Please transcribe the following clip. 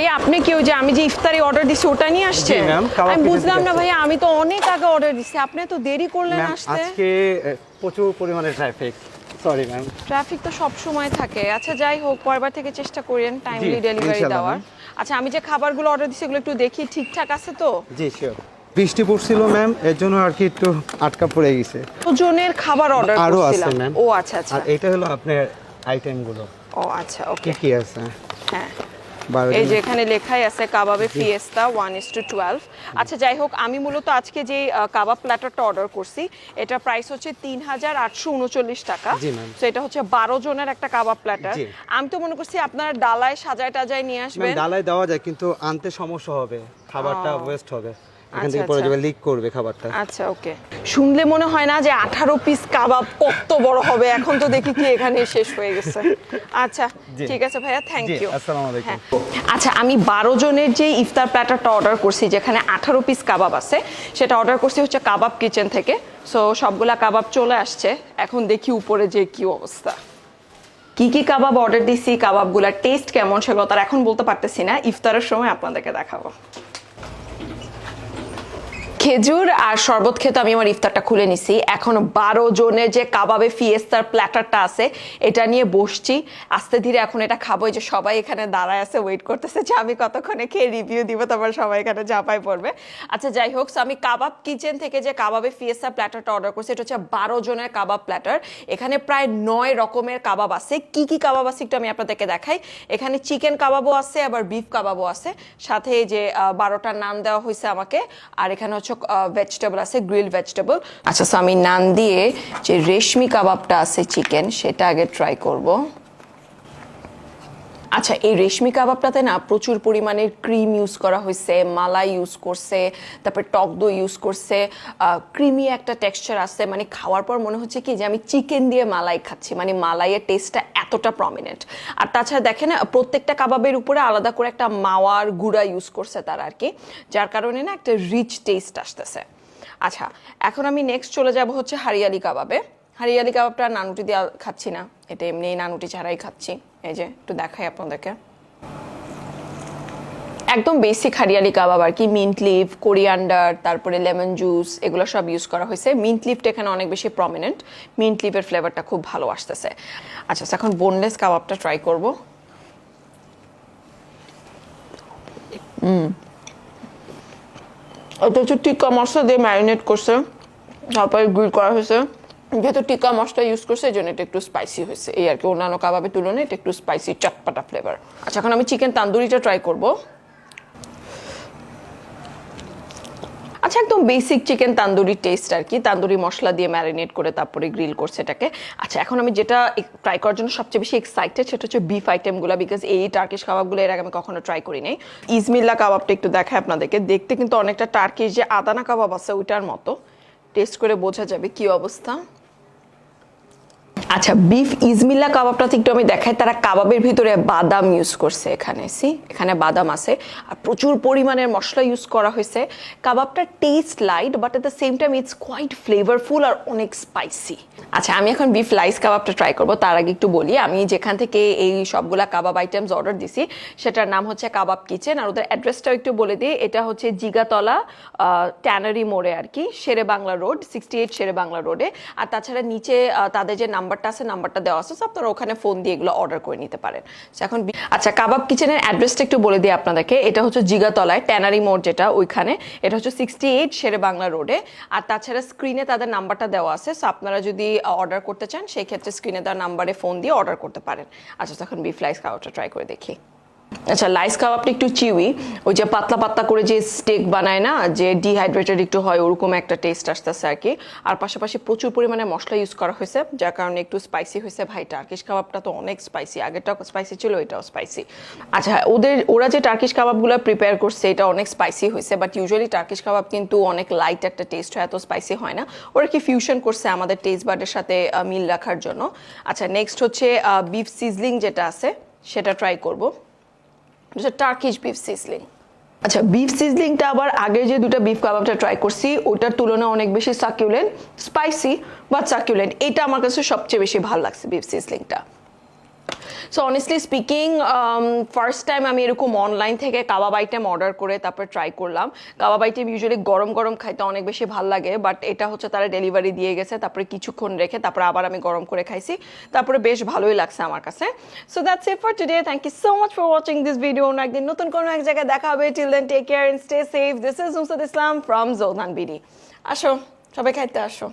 ভাইয়া আপনি কি ওই যে আমি যে ইফতারি অর্ডার দিছি ওটা নিয়ে আসছেন? আমি বুঝলাম না ভাইয়া, আমি তো অনেক আগে অর্ডার দিছি, আপনি তো দেরি করলেন আসতে। আজকে প্রচুর পরিমাণে ট্রাফিক, সরি ম্যাম। ট্রাফিক তো সব সময় থাকে। আচ্ছা যাই হোক, পরবার থেকে চেষ্টা করেন টাইমলি ডেলিভারি দেওয়ার। আচ্ছা আমি যে খাবারগুলো অর্ডার দিছি এগুলো একটু দেখি ঠিকঠাক আছে তো? জি শিওর। বৃষ্টি পড়ছিল ম্যাম, এর জন্য আর কি একটু আটকা পড়ে গেছে। ওজনের খাবার অর্ডার আরো করছিলাম। আছে ম্যাম। ও আচ্ছা আচ্ছা। আর এটা হলো আপনার আইটেমগুলো। ও আচ্ছা ওকে। কি আছে? হ্যাঁ এই যে এখানে লেখাই আছে কাবাবে ফিয়েস্তা 1:12। আচ্ছা যাই হোক, আমি মূলত আজকে যে কাবাব প্ল্যাটারটা অর্ডার করছি এটার প্রাইস হচ্ছে ৩,৮৩৯ টাকা। তো এটা হচ্ছে 12 জনের একটা কাবাব প্ল্যাটার। আমি তো মনে করছি আপনারা ডালায় সাজায় টাজায় নিয়ে আসবেন। ডালায় দেওয়া যায় কিন্তু আনতে সমস্যা হবে, খাবারটা ওয়েস্ট হবে, এখান থেকে পরে যাবে, লিক করবে খাবারটা। আচ্ছা ওকে। শুনলে মনে হয় না যে 18 পিস কাবাব কত বড় হবে, এখন তো দেখি কি এখানে শেষ হয়ে গেছে। আচ্ছা ঠিক আছে ভাইয়া, থ্যাংক ইউ। আসসালামু আলাইকুম। আচ্ছা আমি 12 জনের যে ইফতার প্ল্যাটারটা অর্ডার করছি যেখানে 18 পিস কাবাব আছে, সেটা অর্ডার করছি হচ্ছে কাবাব কিচেন থেকে। সো সবগুলা কাবাব চলে আসছে, এখন দেখি উপরে যে কি অবস্থা। কি কি কাবাব অর্ডার দিছি, কাবাবগুলার টেস্ট কেমন সেগুলো তার এখন বলতে পারতেছি না, ইফতারের সময় আপনাদেরকে দেখাবো। খেজুর আর শরবত খেতে আমি আমার ইফতারটা খুলে নিছি। এখন 12 জনের যে কাবাবে ফিয়েস্তার প্ল্যাটারটা আছে এটা নিয়ে বসছি আস্তে ধীরে। এখন এটা খাবো, যে সবাই এখানে দাঁড়ায় আছে ওয়েট করতেছে যে আমি কতক্ষণে খেয়ে রিভিউ দিব, তারপর সবাই এখানে ঝাঁপাই পড়বে। আচ্ছা যাই হোক, আমি কাবাব কিচেন থেকে যে কাবাবে ফিয়েস্তা প্ল্যাটারটা অর্ডার করছি এটা হচ্ছে 12 জনের কাবাব প্ল্যাটার। এখানে প্রায় 9 রকমের কাবাব আছে। কি কি কাবাব আছে একটু আমি আপনাদেরকে দেখাই। এখানে চিকেন কাবাবও আছে, আবার বিফ কাবাবও আছে, সাথে এই যে 12টা নান দেওয়া হয়েছে আমাকে। আর এখানে হচ্ছে ভেজিটেবল আছে, গ্রিল ভেজিটেবল। আচ্ছা সো আমি নান দিয়ে যে রেশমি কাবাবটা আছে চিকেন, সেটা আগে ট্রাই করব। আচ্ছা এই রেশমি কাবাবটাতে না প্রচুর পরিমাণের ক্রিম ইউজ করা হয়েছে, মালাই ইউজ করছে, তারপর টক দই ইউজ করছে, ক্রিমি একটা টেক্সচার আছে, মানে খাওয়ার পর মনে হচ্ছে কি যে আমি চিকেন দিয়ে মালাই খাচ্ছি, মানে মালাইয়ের টেস্টটা এতটা প্রমিনেন্ট। আর তাছাড়া দেখেন প্রত্যেকটা কাবাবের উপরে আলাদা করে একটা মাওয়ার গুঁড়া ইউজ করছে তারা আর কি, যার কারণে না একটা রিচ টেস্ট আসতেছে। আচ্ছা এখন আমি নেক্সট চলে যাব হচ্ছে হারিয়ালি কাবাবে। হারিয়ালি কাবাবটা নানুটি দিয়ে খাচ্ছি না, এটা এমনি নানুটি ছাড়াই খাচ্ছি। এই যে একটু দেখাই আপনাদেরকে, একদম বেসিক হারিয়ালি কাবাব আর কি। মিন্ট লিফ, কোরিয়ান্ডার, তারপরে লেমন জুস, এগুলো সব ইউজ করা হয়েছে। মিন্ট লিফটা এখানে অনেক বেশি প্রমিনেন্ট, মিন্ট লিফের ফ্লেভারটা খুব ভালো আসতেছে। আচ্ছা এখন বোনলেস কাবাবটা ট্রাই করব। এটা হচ্ছে টিক্কা মশলা দিয়ে ম্যারিনেট করছে, তারপরে গ্রিল করা হয়েছে। যেহেতু টিক্কা মশলা ইউজ করছে এই জন্য এটা একটু স্পাইসি হয়েছে, এই আর কি। অন্যান্য কাবাবের তুলনায় এটা একটু স্পাইসি চটপাটা ফ্লেভার। আচ্ছা এখন আমি চিকেন তান্দুরিটা ট্রাই করব। আচ্ছা একদম বেসিক চিকেন তান্দুরি টেস্ট আর কি, তান্দুরি মশলা দিয়ে ম্যারিনেট করে তারপরে গ্রিল করছে এটাকে। আচ্ছা এখন আমি যেটা ট্রাই করার জন্য সবচেয়ে বেশি এক্সাইটেড সেটা হচ্ছে বিফ আইটেমগুলো, বিকজ এই টার্কিশ কাবাবগুলো এর আগে আমি কখনো ট্রাই করি নাই। ইজমিল্লা কাবাবটা একটু দেখায় আপনাদেরকে, দেখতে কিন্তু অনেকটা টার্কিশ যে আদানা কাবাব আছে ওইটার মতো, টেস্ট করে বোঝা যাবে কি অবস্থা। আচ্ছা বিফ ইজমিল্লা কাবাবটাতে একটু আমি দেখাই, তারা কাবাবের ভিতরে বাদাম ইউজ করছে, এখানে বাদাম আছে আর প্রচুর পরিমাণের মশলা ইউজ করা হয়েছে। কাবাবটা taste light but at the same time it's quite flavourful আর অনেক স্পাইসি। আচ্ছা আমি এখন বিফ লাইস কাবাবটা ট্রাই করবো। তার আগে একটু বলি, আমি যেখান থেকে এই সবগুলা কাবাব আইটেমস অর্ডার দিছি সেটার নাম হচ্ছে কাবাব কিচেন, আর ওদের অ্যাড্রেসটাও একটু বলে দিই। এটা হচ্ছে জিগাতলা ট্যানারি মোড়ে আর কি, শেরে বাংলা রোড, 68 শেরে বাংলা রোডে। আর তাছাড়া নিচে তাদের যে নাম্বারটা আছে নাম্বারটা দেওয়া আছে, আপনারা ওখানে ফোন দিয়ে এগুলো অর্ডার করে নিতে পারেন। এখন আচ্ছা কাবাব কিচেনের অ্যাড্রেসটা একটু বলে দিই আপনাদেরকে। এটা হচ্ছে জিগাতলায় ট্যানারি মোড় যেটা ওইখানে, এটা হচ্ছে 68 শেরে বাংলা রোডে। আর তাছাড়া স্ক্রিনে তাদের নাম্বারটা দেওয়া আছে, সো আপনারা যদি অর্ডার করতে চান সেই ক্ষেত্রে স্ক্রিনে দেওয়া নাম্বারে ফোন দিয়ে অর্ডার করতে পারেন। আচ্ছা এখন বিফ লাইস কাবাবটা ট্রাই করে দেখি। আচ্ছা লাইস কাবাবটা একটু চিউই, ওই যে পাতলা পাতলা করে যে স্টেক বানায় না, যে ডিহাইড্রেটেড একটু হয় ওরকম একটা টেস্ট আসতেছে আর কি। আর পাশাপাশি প্রচুর পরিমাণে মশলা ইউজ করা হয়েছে যার কারণে একটু স্পাইসি হয়েছে। ভাই টার্কিশ কাবাবটা তো অনেক স্পাইসি, আগেরটাও স্পাইসি ছিল এটাও স্পাইসি। আচ্ছা ওরা যে টার্কিশ কাবাবগুলো প্রিপেয়ার করছে এটা অনেক স্পাইসি হয়েছে, বাট ইউজুয়ালি টার্কিশ কাবাব কিন্তু অনেক লাইট একটা টেস্ট হয়, এত স্পাইসি হয় না। ওরা কি ফিউশন করছে আমাদের টেস্ট বাডের সাথে মিল রাখার জন্য। আচ্ছা নেক্সট হচ্ছে বিফ সিজলিং যেটা আছে সেটা ট্রাই করবো, টার্কিশ বিফ সিজলিং। আচ্ছা বিফ সিজলিংটা আবার আগে যে দুটো বিফ কাবাবটা ট্রাই করছি ওটার তুলনায় অনেক বেশি সাকিউলেন্ট, স্পাইসি বাট সাকিউলেন্ট। এটা আমার কাছে সবচেয়ে বেশি ভালো লাগছে বিফ সিজলিংটা। So honestly speaking first time আমি এরকম অনলাইন থেকে কাবাব আইটেম অর্ডার করে তারপর ট্রাই করলাম। কাবাব আইটেম ইউজুয়ালি গরম গরম খাইতে অনেক বেশি ভালো লাগে, বাট এটা হচ্ছে তারা ডেলিভারি দিয়ে গেছে, তারপরে কিছুক্ষণ রেখে তারপরে আবার আমি গরম করে খাইছি, তারপরে বেশ ভালোই লাগছে আমার কাছে। So that's it for today, thank you so much for watching this video. অন্য একদিন নতুন কোনো এক জায়গায় দেখা হবে। Till then take care and stay safe. This is Nusrat Islam from জোধান বিডি। আসো সবাই খাইতে আসো।